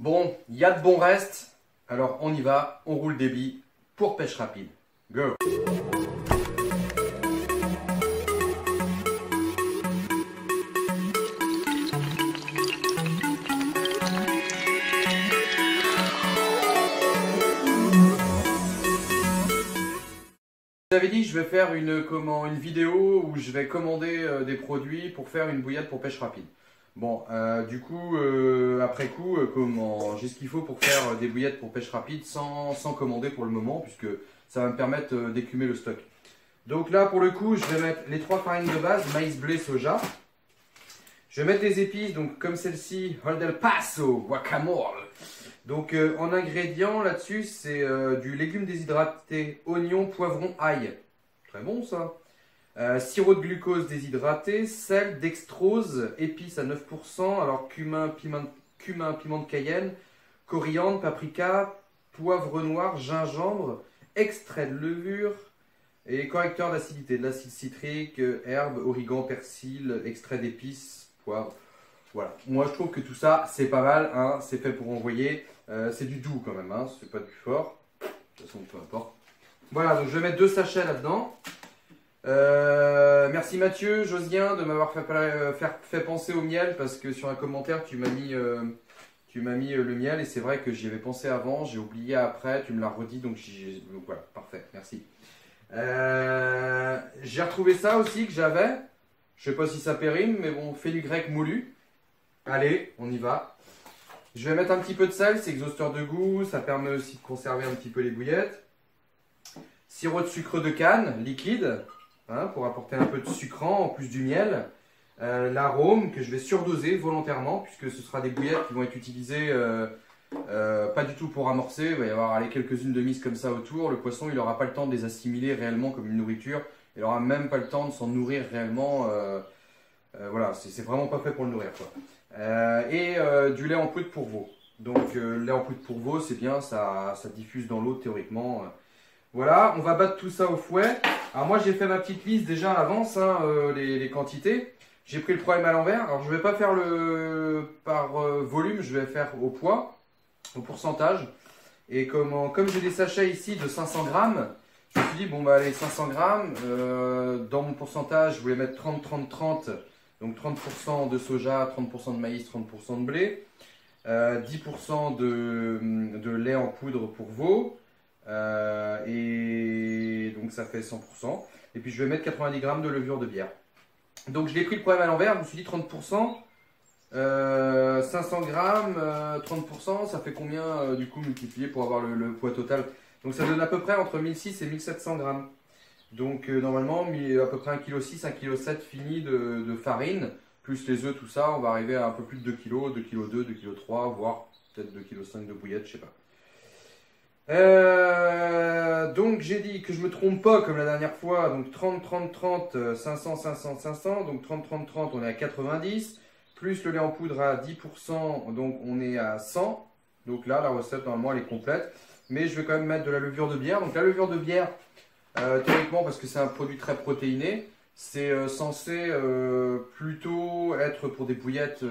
Bon, il y a de bons restes, alors on y va, on roule des billes pour pêche rapide. Go! J'avais dit que je vais faire une vidéo où je vais commander des produits pour faire une bouillade pour pêche rapide. Bon, du coup, après coup, j'ai ce qu'il faut pour faire des bouillettes pour pêche rapide sans commander pour le moment, puisque ça va me permettre d'écumer le stock. Donc là, pour le coup, je vais mettre les 3 farines de base, maïs, blé, soja. Je vais mettre des épices, donc comme celle-ci, Old El Paso, guacamole. Donc en ingrédients là-dessus, c'est du légume déshydraté, oignon, poivron, ail. Très bon ça. Sirop de glucose déshydraté, sel, dextrose, épices à 9%, alors cumin, piment de Cayenne, coriandre, paprika, poivre noir, gingembre, extrait de levure et correcteur d'acidité, de l'acide citrique, herbes, origan, persil, extrait d'épices, poivre. Voilà, moi je trouve que tout ça c'est pas mal, hein, c'est fait pour envoyer, c'est du doux quand même, hein, c'est pas du fort, de toute façon peu importe. Voilà, donc je vais mettre 2 sachets là-dedans. Merci Mathieu, Josien de m'avoir fait penser au miel, parce que sur un commentaire tu m'as mis le miel et c'est vrai que j'y avais pensé avant, j'ai oublié après, tu me l'as redit, donc voilà, parfait, merci. J'ai retrouvé ça aussi que j'avais, je sais pas si ça périme, mais bon, fenugrec moulu. Allez, on y va. Je vais mettre un petit peu de sel, c'est exhausteur de goût, ça permet aussi de conserver un petit peu les bouillettes. Sirop de sucre de canne, liquide, hein, pour apporter un peu de sucrant en plus du miel. L'arôme que je vais surdoser volontairement, puisque ce sera des bouillettes qui vont être utilisées pas du tout pour amorcer. Il va y avoir quelques-unes de mises comme ça autour. Le poisson, il n'aura pas le temps de les assimiler réellement comme une nourriture. Il n'aura même pas le temps de s'en nourrir réellement. Voilà, c'est vraiment pas fait pour le nourrir, quoi. Du lait en poudre pour veau. Donc le lait en poudre pour veau, c'est bien, ça diffuse dans l'eau théoriquement. Voilà, on va battre tout ça au fouet. Alors moi j'ai fait ma petite liste déjà à l'avance, hein, les quantités. J'ai pris le problème à l'envers. Alors je ne vais pas faire par volume, je vais faire au poids, au pourcentage. Et comme j'ai des sachets ici de 500 grammes, je me suis dit, bon bah allez, 500 grammes, dans mon pourcentage, je voulais mettre 30-30-30. Donc 30% de soja, 30% de maïs, 30% de blé, 10% de lait en poudre pour veau, et donc ça fait 100%. Et puis je vais mettre 90 grammes de levure de bière. Donc je l'ai pris le problème à l'envers, je me suis dit 30%, 500 grammes, 30%, ça fait combien du coup multiplié pour avoir le poids total? Donc ça donne à peu près entre 1600 et 1700 grammes. Donc normalement, à peu près 1,6 kg, 1,7 kg fini de farine, plus les œufs, tout ça, on va arriver à un peu plus de 2 kg, 2 kg 2, 2 kg 3, voire peut-être 2 kg 5 de bouillette, je sais pas. Donc j'ai dit que je me trompe pas comme la dernière fois, donc 30, 30, 30, 500, 500, 500, donc 30, 30, 30, on est à 90, plus le lait en poudre à 10%, donc on est à 100. Donc là, la recette, normalement, elle est complète. Mais je vais quand même mettre de la levure de bière. Donc la levure de bière, théoriquement, parce que c'est un produit très protéiné, c'est censé plutôt être pour des bouillettes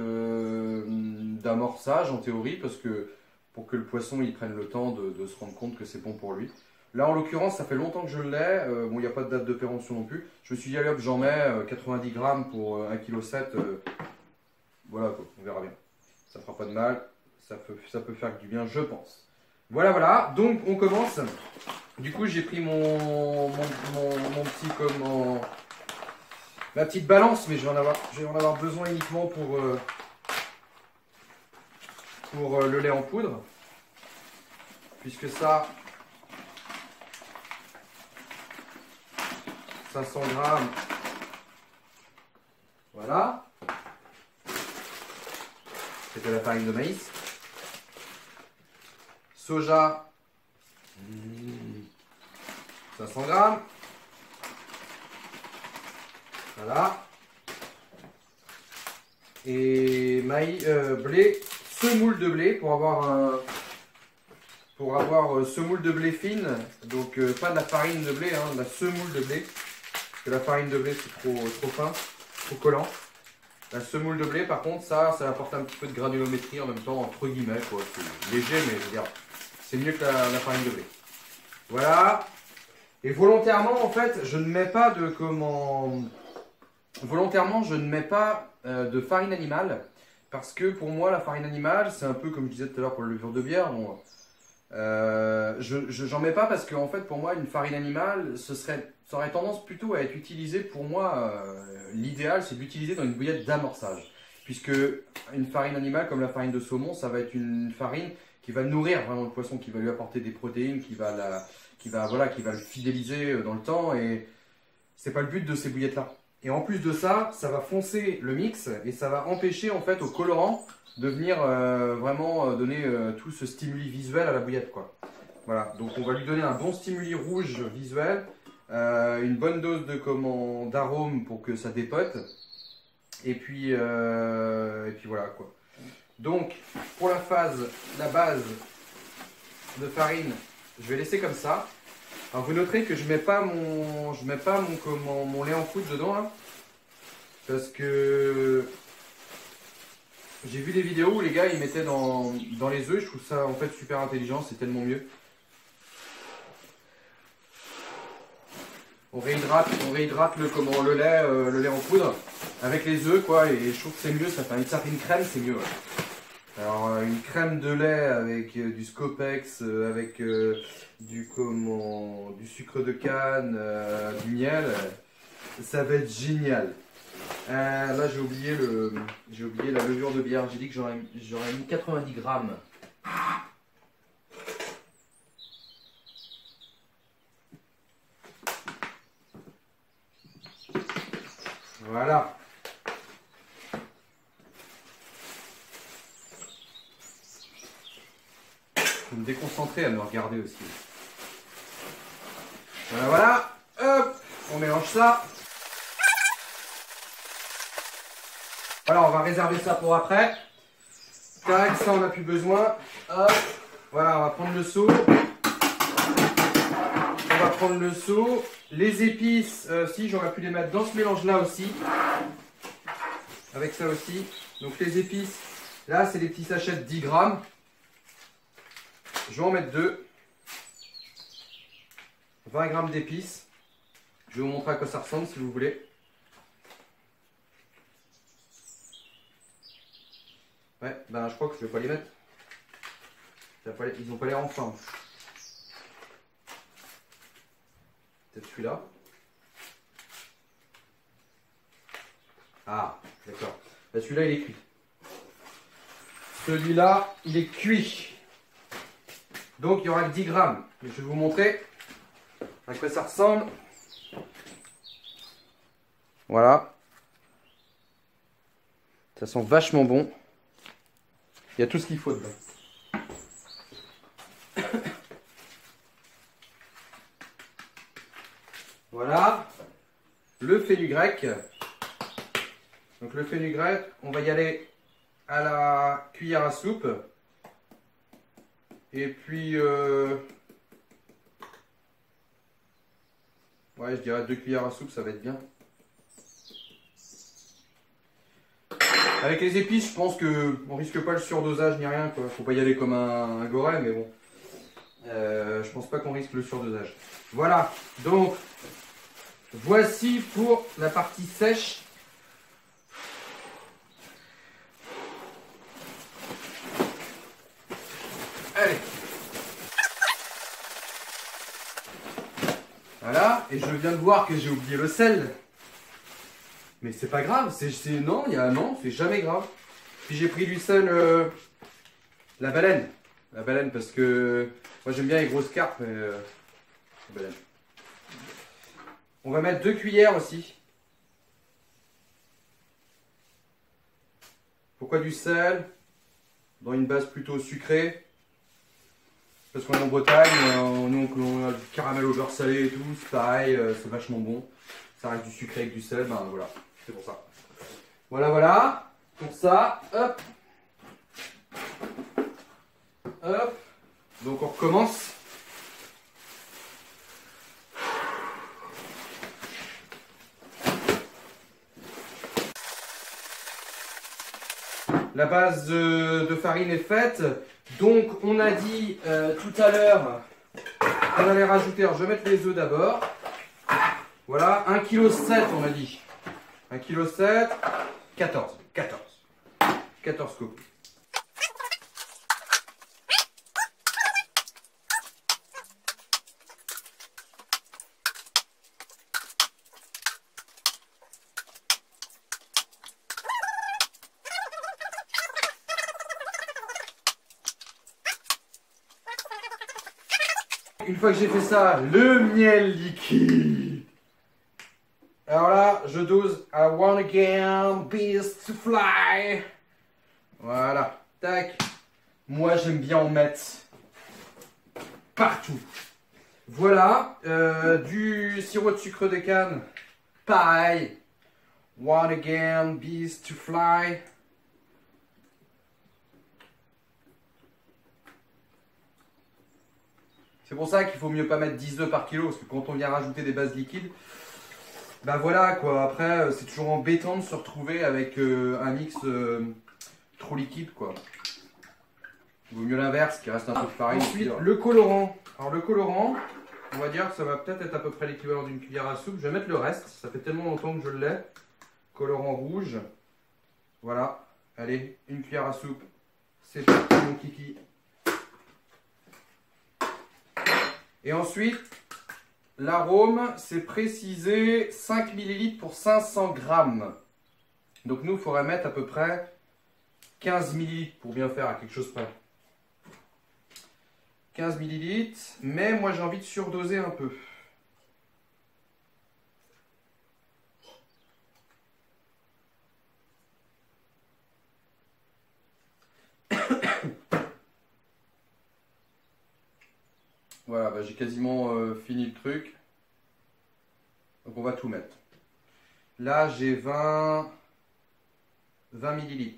d'amorçage en théorie, parce que pour que le poisson il prenne le temps de se rendre compte que c'est bon pour lui. Là en l'occurrence ça fait longtemps que je l'ai, bon il n'y a pas de date de péremption non plus, je me suis dit allez hop j'en mets 90 grammes pour 1,7 kg, voilà quoi, on verra bien, ça fera pas de mal, ça peut faire du bien je pense. Voilà, donc on commence. Du coup, j'ai pris mon petit ma petite balance, mais je vais en avoir besoin uniquement pour le lait en poudre, puisque ça, 500 grammes, voilà, c'est de la farine de maïs, soja, 500 grammes. Voilà. Et blé, semoule de blé pour avoir semoule de blé fine. Donc pas de la farine de blé, hein, de la semoule de blé. Parce que la farine de blé c'est trop fin, trop collant. La semoule de blé, par contre, ça apporte un petit peu de granulométrie en même temps, entre guillemets, quoi. C'est léger, mais je veux dire, c'est mieux que la farine de blé. Voilà. Et volontairement, en fait, je ne mets pas de Volontairement, je ne mets pas de farine animale. Parce que pour moi, la farine animale, c'est un peu comme je disais tout à l'heure pour le levure de bière. Bon, j'en mets pas parce que, en fait, pour moi, une farine animale, ça aurait tendance plutôt à être utilisé, pour moi, l'idéal, c'est de l'utiliser dans une bouillette d'amorçage. Puisque une farine animale, comme la farine de saumon, ça va être une farine qui va nourrir vraiment le poisson, qui va lui apporter des protéines, qui va le fidéliser dans le temps. Et c'est pas le but de ces bouillettes-là. Et en plus de ça, ça va foncer le mix et ça va empêcher en fait au colorant de venir vraiment donner tout ce stimuli visuel à la bouillette, quoi. Voilà, donc on va lui donner un bon stimuli rouge visuel, une bonne dose d'arôme pour que ça dépote. Et puis voilà, quoi. Donc pour la base de farine, je vais laisser comme ça. Alors vous noterez que je mets pas mon lait en poudre dedans là, parce que j'ai vu des vidéos où les gars ils mettaient dans les œufs. Je trouve ça en fait super intelligent, c'est tellement mieux. On réhydrate le lait en poudre avec les œufs, quoi, et je trouve que c'est mieux. Ça fait une certaine crème, c'est mieux. Ouais. Alors une crème de lait avec du Scopex, avec du sucre de canne, du miel, ça va être génial. Là j'ai oublié la levure de bière. J'ai dit que j'aurais mis 90 grammes. Voilà. Faut me déconcentrer à me regarder aussi. Voilà, voilà. Hop, on mélange ça. Voilà, on va réserver ça pour après. Tac, ça on n'a plus besoin. Hop, voilà, on va prendre le seau. Les épices, si j'aurais pu les mettre dans ce mélange-là aussi. Avec ça aussi. Donc les épices, là c'est des petits sachets de 10 grammes. Je vais en mettre 2. 20 grammes d'épices. Je vais vous montrer à quoi ça ressemble si vous voulez. Ouais, ben je crois que je vais pas les mettre. Ils n'ont pas l'air ensemble. Peut-être celui-là. Ah, d'accord. Ben, celui-là, il est cuit. Celui-là, il est cuit. Donc, il y aura que 10 grammes. Je vais vous montrer à quoi ça ressemble. Voilà. Ça sent vachement bon. Il y a tout ce qu'il faut dedans. Voilà. Le fenugrec. Donc le fenugrec, on va y aller à la cuillère à soupe. Et puis, ouais, je dirais 2 cuillères à soupe, ça va être bien. Avec les épices, je pense qu'on risque pas le surdosage ni rien, quoi. Faut pas y aller comme un goret, mais bon. Je pense pas qu'on risque le surdosage. Voilà, donc voici pour la partie sèche. Allez. Voilà, et je viens de voir que j'ai oublié le sel. Mais c'est pas grave, non, c'est jamais grave. Puis j'ai pris du sel, la baleine. La baleine parce que moi j'aime bien les grosses carpes. La baleine. On va mettre 2 cuillères aussi. Pourquoi du sel dans une base plutôt sucrée? Parce qu'on est en Bretagne, on a du caramel au beurre salé et tout, c'est pareil, c'est vachement bon. Ça reste du sucré avec du sel, ben voilà, c'est pour ça. Voilà, voilà, pour ça, hop. Hop, donc on recommence. La base de farine est faite. Donc on a dit tout à l'heure qu'on allait rajouter, alors je vais mettre les œufs d'abord. Voilà, 1,7 kg on a dit. 1,7 kg, 14 copies. Une fois que j'ai fait ça, le miel liquide. Alors là, je dose à 1 again, bees to fly. Voilà, tac. Moi, j'aime bien en mettre partout. Voilà, du sirop de sucre de canne, pareil. 1 again, bees to fly. C'est pour ça qu'il faut mieux pas mettre 10 œufs par kilo, parce que quand on vient rajouter des bases liquides, bah voilà quoi, après c'est toujours embêtant de se retrouver avec un mix trop liquide quoi. Il vaut mieux l'inverse, qu'il reste un peu de farine. Ensuite, le colorant. Alors le colorant, on va dire que ça va peut-être être à peu près l'équivalent d'une cuillère à soupe. Je vais mettre le reste, ça fait tellement longtemps que je l'ai. Colorant rouge. Voilà, allez, une cuillère à soupe. C'est parti mon kiki. Et ensuite, l'arôme, c'est précisé 5 ml pour 500 g. Donc nous, il faudrait mettre à peu près 15 ml pour bien faire à quelque chose près. 15 ml, mais moi j'ai envie de surdoser un peu. Voilà, bah, j'ai quasiment fini le truc. Donc on va tout mettre. Là j'ai 20 ml.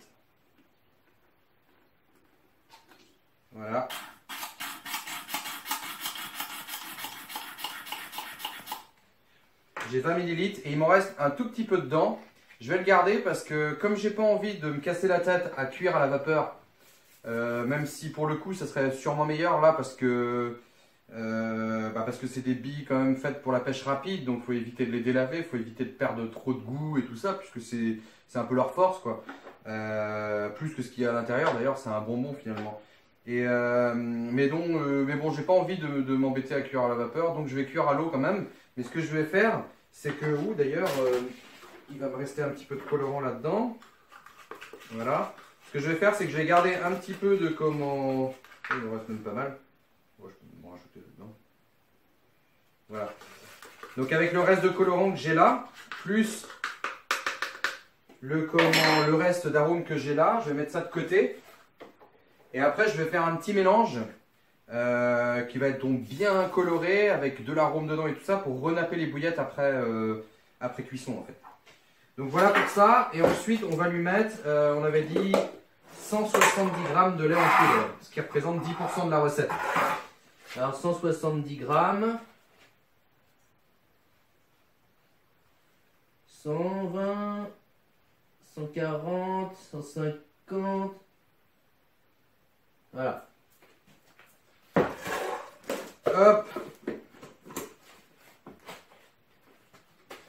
Voilà. J'ai 20 ml et il m'en reste un tout petit peu dedans. Je vais le garder parce que comme j'ai pas envie de me casser la tête à cuire à la vapeur, même si pour le coup ça serait sûrement meilleur là parce que c'est des billes quand même faites pour la pêche rapide, donc il faut éviter de les délaver, il faut éviter de perdre trop de goût et tout ça, puisque c'est un peu leur force quoi. Plus que ce qu'il y a à l'intérieur, d'ailleurs c'est un bonbon finalement. Et, mais bon, j'ai pas envie de m'embêter à cuire à la vapeur, donc je vais cuire à l'eau quand même. Mais ce que je vais faire, c'est que, d'ailleurs, il va me rester un petit peu de colorant là-dedans. Voilà. Ce que je vais faire, c'est que je vais garder un petit peu de comment... Il me reste même pas mal. Bon, je peux m'en rajouter dedans. Voilà. Donc avec le reste de colorant que j'ai là, plus le reste d'arôme que j'ai là, je vais mettre ça de côté. Et après, je vais faire un petit mélange qui va être donc bien coloré avec de l'arôme dedans et tout ça pour renapper les bouillettes après cuisson en fait. Donc voilà pour ça. Et ensuite, on va lui mettre, on avait dit 170 g de lait en poudre, ce qui représente 10% de la recette. Alors 170 g, 120, 140, 150. Voilà. Hop.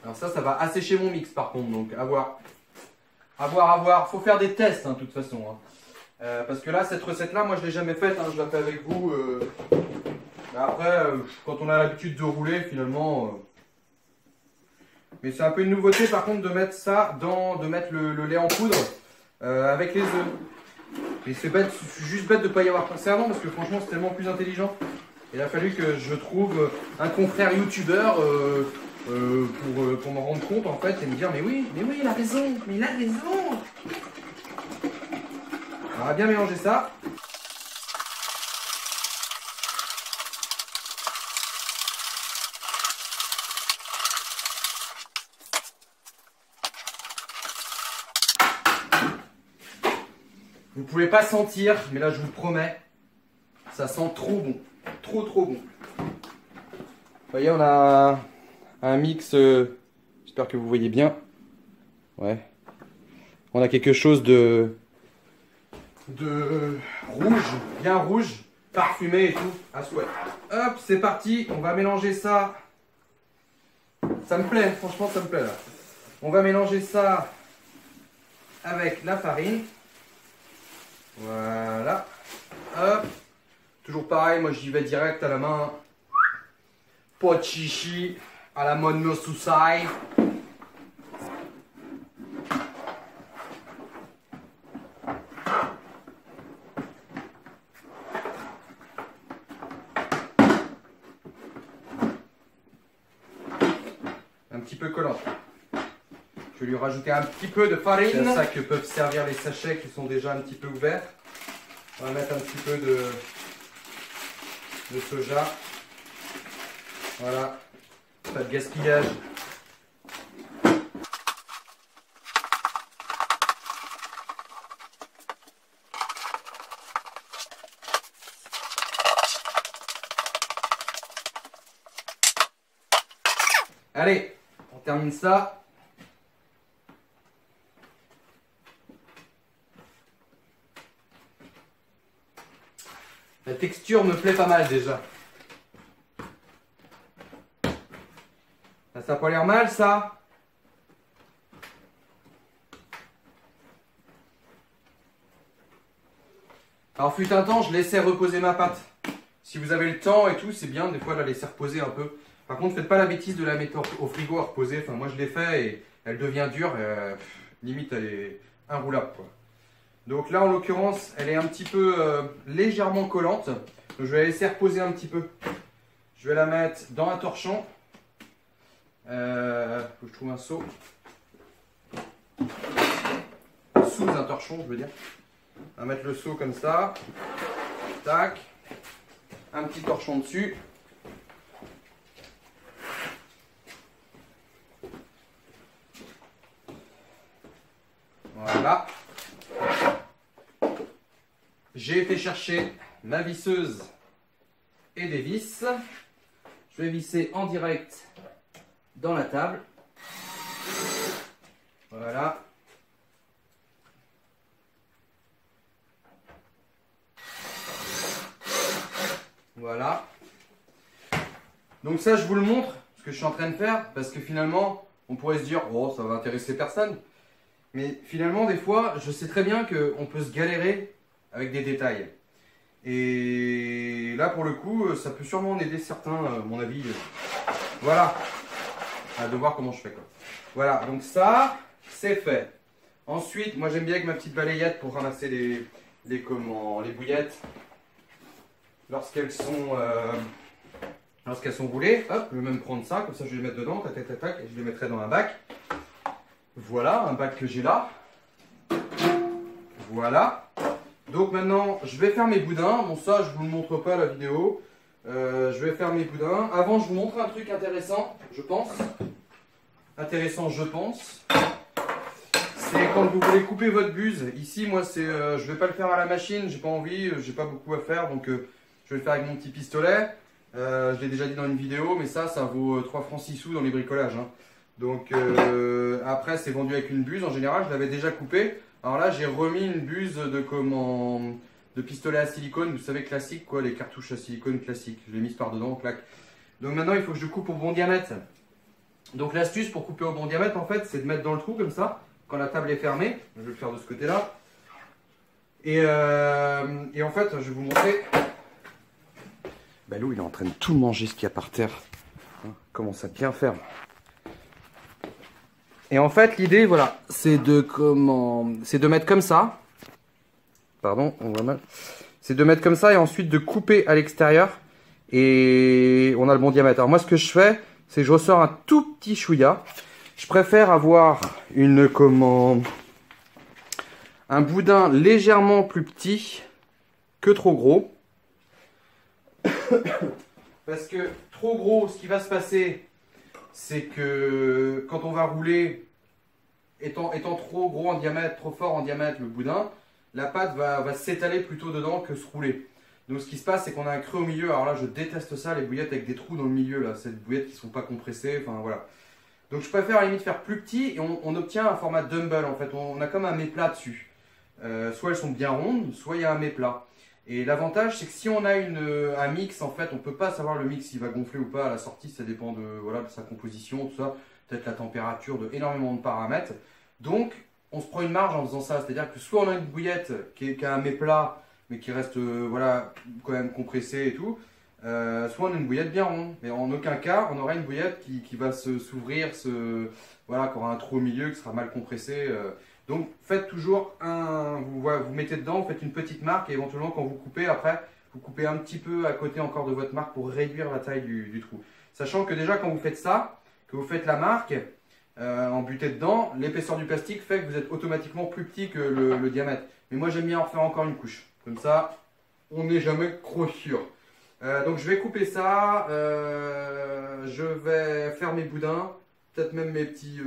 Alors ça va assécher mon mix par contre, donc à voir. À voir. Faut faire des tests hein, de toute façon. Hein. Parce que là, cette recette-là, moi je l'ai jamais faite, hein, je la fais avec vous. Après, quand on a l'habitude de rouler, finalement... Mais c'est un peu une nouveauté par contre de mettre ça de mettre le lait en poudre avec les œufs. Et c'est juste bête de ne pas y avoir pensé avant parce que franchement c'est tellement plus intelligent. Il a fallu que je trouve un confrère youtubeur pour m'en rendre compte en fait et me dire mais oui il a raison, On va bien mélanger ça. Vous pouvez pas sentir, mais là je vous promets, ça sent trop bon. Trop bon. Vous voyez, on a un mix, j'espère que vous voyez bien. Ouais. On a quelque chose de de rouge, bien rouge, parfumé et tout, à souhait. Hop, c'est parti, on va mélanger ça. Ça me plaît, franchement ça me plaît là. On va mélanger ça avec la farine. Voilà. Hop. Toujours pareil, moi j'y vais direct à la main. Pas de chichi, à la mode no susai. Un petit peu collant. Je vais lui rajouter un petit peu de farine. C'est à ça que peuvent servir les sachets qui sont déjà un petit peu ouverts. On va mettre un petit peu de soja. Voilà. Pas de gaspillage. Allez, on termine ça. La texture me plaît pas mal déjà. Ça n'a pas l'air mal ça. Alors fut un temps, je laissais reposer ma pâte. Si vous avez le temps et tout, c'est bien des fois de la laisser reposer un peu. Par contre, faites pas la bêtise de la mettre au frigo à reposer. Enfin, moi je l'ai fait et elle devient dure. Limite, elle est inroulable, quoi. Donc là, en l'occurrence, elle est un petit peu légèrement collante. Donc je vais la laisser reposer un petit peu. Je vais la mettre dans un torchon. Faut que je trouve un seau. Sous un torchon, je veux dire. On va mettre le seau comme ça. Tac. Un petit torchon dessus. Voilà. J'ai été chercher ma visseuse et des vis. Je vais visser en direct dans la table. Voilà. Voilà. Donc ça, je vous le montre, ce que je suis en train de faire, parce que finalement, on pourrait se dire, oh, ça va intéresser personne. Mais finalement, des fois, je sais très bien qu'on peut se galérer avec des détails. Et là, pour le coup, ça peut sûrement en aider certains, à mon avis. Voilà. À de voir comment je fais, quoi. Voilà, donc ça, c'est fait. Ensuite, moi j'aime bien avec ma petite balayette pour ramasser les bouillettes lorsqu'elles sont roulées. Hop, je vais même prendre ça, comme ça je vais les mettre dedans, tac, tac, tac, tac, et je les mettrai dans un bac. Voilà, un bac que j'ai là. Voilà. Donc maintenant, je vais faire mes boudins. Bon, ça, je vous le montre pas à la vidéo. Je vais faire mes boudins. Avant, je vous montre un truc intéressant, je pense. Intéressant, je pense. C'est quand vous voulez couper votre buse. Ici, moi, je vais pas le faire à la machine. J'ai pas envie, j'ai pas beaucoup à faire. Donc, je vais le faire avec mon petit pistolet. Je l'ai déjà dit dans une vidéo, mais ça vaut 3 francs 6 sous dans les bricolages, hein. Donc, après, c'est vendu avec une buse. En général, je l'avais déjà coupé. Alors là, j'ai remis une buse de pistolet à silicone, vous savez, classique, quoi, les cartouches à silicone classiques. Je l'ai mise par dedans, clac. Donc maintenant, il faut que je coupe au bon diamètre. Donc l'astuce pour couper au bon diamètre, en fait, c'est de mettre dans le trou comme ça, quand la table est fermée. Je vais le faire de ce côté-là. Et en fait, je vais vous montrer. Balou, il est en train de tout manger ce qu'il y a par terre. Hein, commence à bien faire. Et en fait, l'idée, voilà, c'est de mettre comme ça. Pardon, on voit mal. C'est de mettre comme ça et ensuite de couper à l'extérieur. Et on a le bon diamètre. Alors moi, ce que je fais, c'est que je ressors un tout petit chouïa. Je préfère avoir un boudin légèrement plus petit que trop gros. Parce que trop gros, ce qui va se passer, c'est que quand on va rouler, étant trop gros en diamètre, trop fort en diamètre le boudin, la pâte va s'étaler plutôt dedans que se rouler. Donc ce qui se passe, c'est qu'on a un creux au milieu. Alors là, je déteste ça, les bouillettes avec des trous dans le milieu, là, ces bouillettes qui ne sont pas compressées, enfin voilà. Donc je préfère à la limite faire plus petit et on obtient un format dumbbell en fait. On a comme un méplat dessus. soit elles sont bien rondes, soit il y a un méplat. Et l'avantage, c'est que si on a un mix, en fait, on peut pas savoir le mix s'il va gonfler ou pas à la sortie, ça dépend de, voilà, de sa composition, tout ça, peut-être la température, de énormément de paramètres. Donc, on se prend une marge en faisant ça, c'est-à-dire que soit on a une bouillette qui a un méplat, mais qui reste voilà, quand même compressée et tout, soit on a une bouillette bien ronde. Mais en aucun cas, on aura une bouillette qui va s'ouvrir, voilà, qui aura un trou au milieu, qui sera mal compressée. Donc faites toujours vous mettez dedans, vous faites une petite marque et éventuellement quand vous coupez après, vous coupez un petit peu à côté encore de votre marque pour réduire la taille du trou. Sachant que déjà quand vous faites ça, que vous faites la marque en butée dedans, l'épaisseur du plastique fait que vous êtes automatiquement plus petit que le diamètre. Mais moi j'aime bien en refaire encore une couche. Comme ça, on n'est jamais trop sûr. Donc je vais couper ça, je vais faire mes boudins, peut-être même mes petits...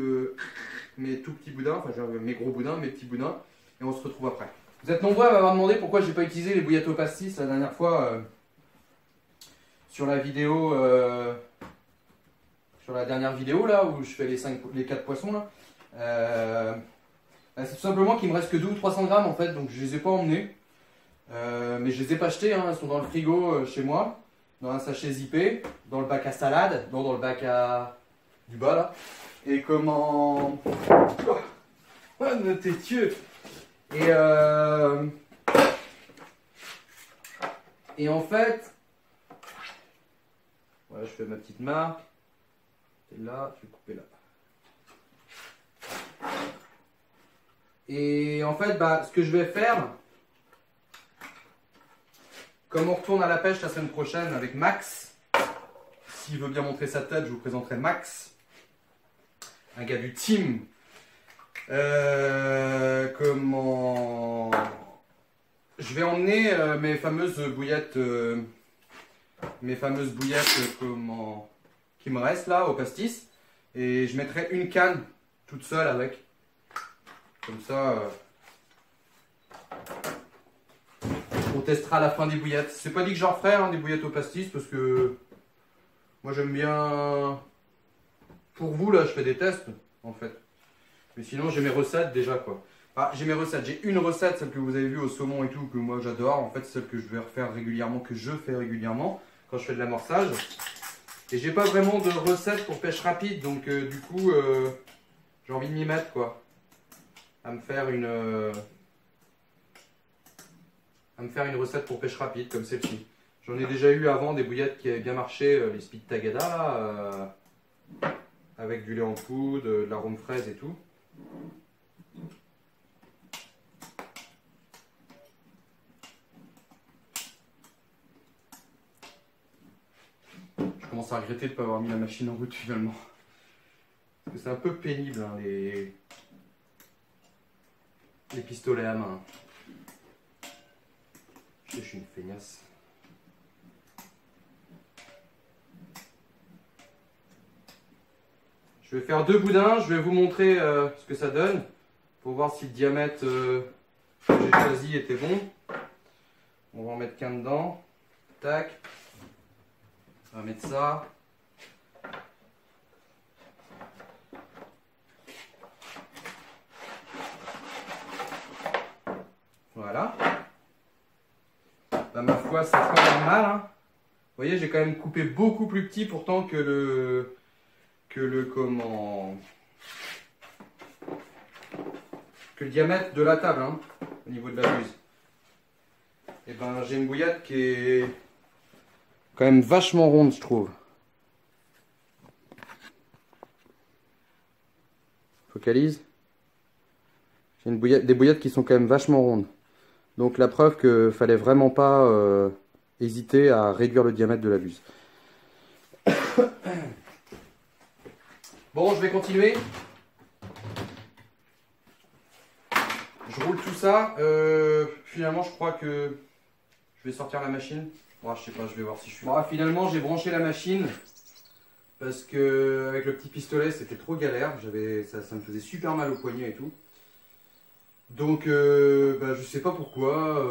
mes tout petits boudins, enfin mes gros boudins, mes petits boudins, et on se retrouve après. Vous êtes nombreux à m'avoir demandé pourquoi j'ai pas utilisé les bouillettes au pastis la dernière fois sur la vidéo, sur la dernière vidéo là où je fais les 4 poissons là. C'est tout simplement qu'il me reste que 200 ou 300 grammes en fait, donc je les ai pas emmenés, mais je les ai pas achetés, hein, elles sont dans le frigo chez moi, dans un sachet zippé, dans le bac à salade, non dans le bac à du bas là. Et comment... Oh, ne têtieux. Et en fait... Voilà, je fais ma petite marque. Et là, je vais couper là. Et en fait, bah, ce que je vais faire... Comme on retourne à la pêche la semaine prochaine avec Max, s'il veut bien montrer sa tête, je vous présenterai Max. Un gars du team. Comment... Je vais emmener mes fameuses bouillettes, comment... qui me restent là au pastis. Et je mettrai une canne toute seule avec. Comme ça, on testera la fin des bouillettes. C'est pas dit que j'en referai hein, des bouillettes au pastis parce que moi j'aime bien... Pour vous, là, je fais des tests, en fait. Mais sinon, j'ai mes recettes déjà, quoi. Ah, j'ai mes recettes. J'ai une recette, celle que vous avez vue au saumon et tout, que moi j'adore. En fait, c'est celle que je vais refaire régulièrement, que je fais régulièrement quand je fais de l'amorçage. Et j'ai pas vraiment de recette pour pêche rapide, donc du coup, j'ai envie de m'y mettre, quoi. À me faire une recette pour pêche rapide, comme celle-ci. J'en ai déjà eu avant des bouillettes qui avaient bien marché, les Speed Tagada, là. Avec du lait en poudre, de l'arôme fraise et tout. Je commence à regretter de ne pas avoir mis la machine en route finalement. Parce que c'est un peu pénible hein, les pistolets à main. Je suis une feignasse. Je vais faire 2 boudins, je vais vous montrer ce que ça donne pour voir si le diamètre que j'ai choisi était bon. On va en mettre qu'un dedans. Tac. On va mettre ça. Voilà. Bah, ma foi, c'est pas normal. Hein. Vous voyez, j'ai quand même coupé beaucoup plus petit pourtant que le diamètre de la table hein, au niveau de la buse. Et ben j'ai une bouillette qui est quand même vachement ronde je trouve. Focalise. J'ai des bouillettes qui sont quand même vachement rondes. Donc la preuve que fallait vraiment pas hésiter à réduire le diamètre de la buse. Bon, je vais continuer. Je roule tout ça. Finalement, je crois que je vais sortir la machine. Bon, je sais pas, je vais voir si je suis. Bon, finalement, j'ai branché la machine parce que avec le petit pistolet, c'était trop galère. Ça me faisait super mal au poignet et tout. Donc, bah, je sais pas pourquoi.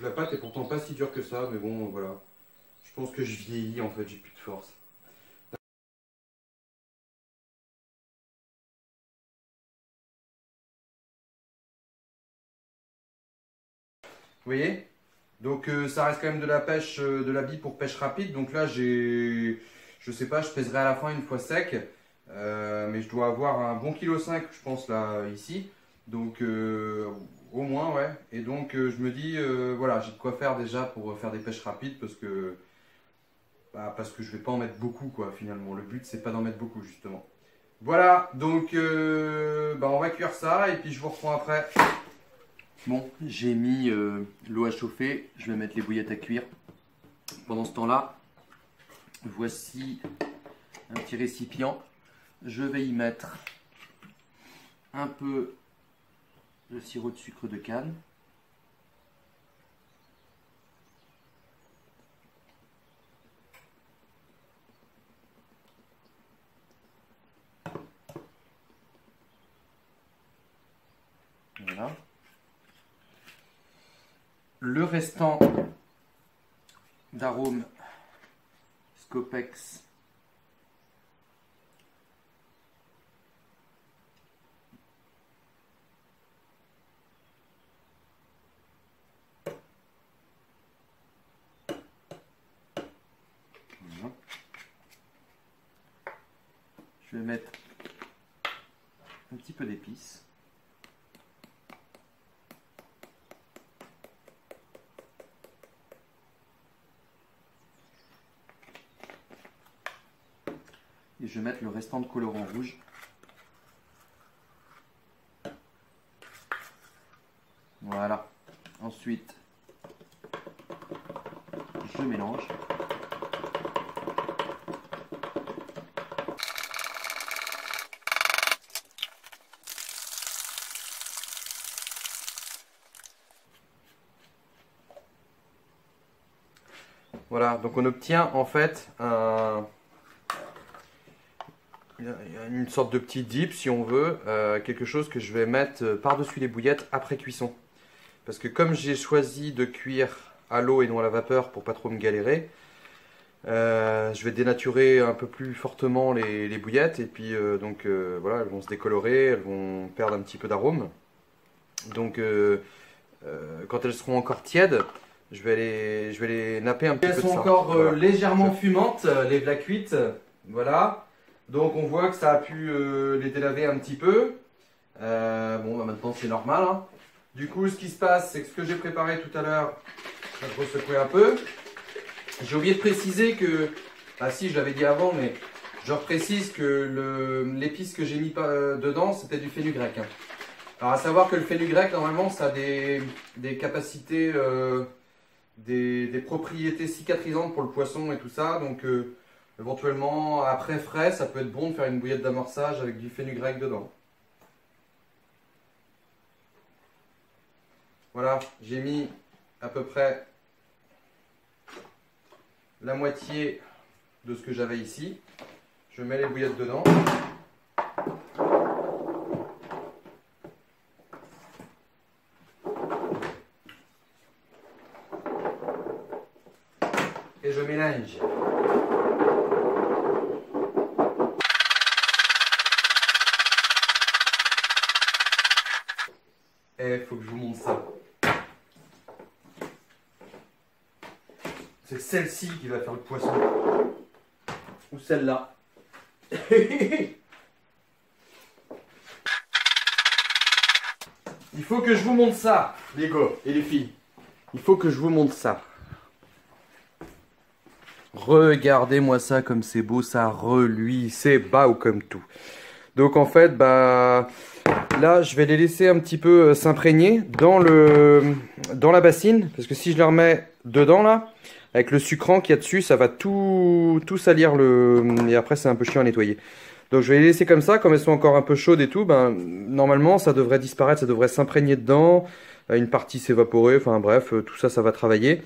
La pâte est pourtant pas si dure que ça, mais bon, voilà. Je pense que je vieillis en fait, j'ai plus de force. voyez? Donc ça reste quand même de la pêche, de la bille pour pêche rapide. Donc là je sais pas, je pèserai à la fin une fois sec. Mais je dois avoir un bon 1,5 kg je pense là ici. Donc au moins ouais. Et donc je me dis voilà, j'ai de quoi faire déjà pour faire des pêches rapides parce que je vais pas en mettre beaucoup quoi finalement. Le but c'est pas d'en mettre beaucoup justement. Voilà, donc on va cuire ça et puis je vous reprends après. Bon, j'ai mis l'eau à chauffer, je vais mettre les bouillettes à cuire. Pendant ce temps-là, voici un petit récipient. Je vais y mettre un peu de sirop de sucre de canne. Voilà. Le restant d'arôme Scopex. Voilà. Je vais mettre un petit peu d'épices. Et je vais mettre le restant de colorant rouge. Voilà. Ensuite, je mélange. Voilà, donc on obtient en fait une sorte de petit dip si on veut, quelque chose que je vais mettre par-dessus les bouillettes après cuisson. Parce que comme j'ai choisi de cuire à l'eau et non à la vapeur pour pas trop me galérer, je vais dénaturer un peu plus fortement les bouillettes et puis voilà, elles vont se décolorer, elles vont perdre un petit peu d'arôme. Donc quand elles seront encore tièdes, je vais les napper un petit peu de ça. Elles sont encore légèrement fumantes, les v'là cuites, voilà. Donc on voit que ça a pu les délaver un petit peu. Maintenant c'est normal, hein. Du coup ce qui se passe, c'est que ce que j'ai préparé tout à l'heure, je vais secouer un peu. J'ai oublié de préciser que, si je l'avais dit avant, mais je reprécise que l'épice que j'ai mis dedans, c'était du fenugrec, hein. Alors à savoir que le fenugrec, normalement, ça a des capacités, des propriétés cicatrisantes pour le poisson et tout ça. Donc éventuellement, après frais, ça peut être bon de faire une bouillette d'amorçage avec du fenugrec dedans. Voilà, j'ai mis à peu près la moitié de ce que j'avais ici. Je mets les bouillettes dedans. Et je mélange. Et il faut que je vous montre ça. C'est celle-ci qui va faire le poisson. Ou celle-là. Il faut que je vous montre ça, les gars et les filles. Il faut que je vous montre ça. Regardez-moi ça comme c'est beau, ça reluit, c'est beau comme tout. Donc en fait, là je vais les laisser un petit peu s'imprégner dans la bassine. Parce que si je les remets dedans là, avec le sucrant qu'il y a dessus, ça va tout salir et après c'est un peu chiant à nettoyer. Donc je vais les laisser comme ça, comme elles sont encore un peu chaudes et tout, normalement ça devrait disparaître, ça devrait s'imprégner dedans. Une partie s'évaporer, enfin bref, tout ça, ça va travailler.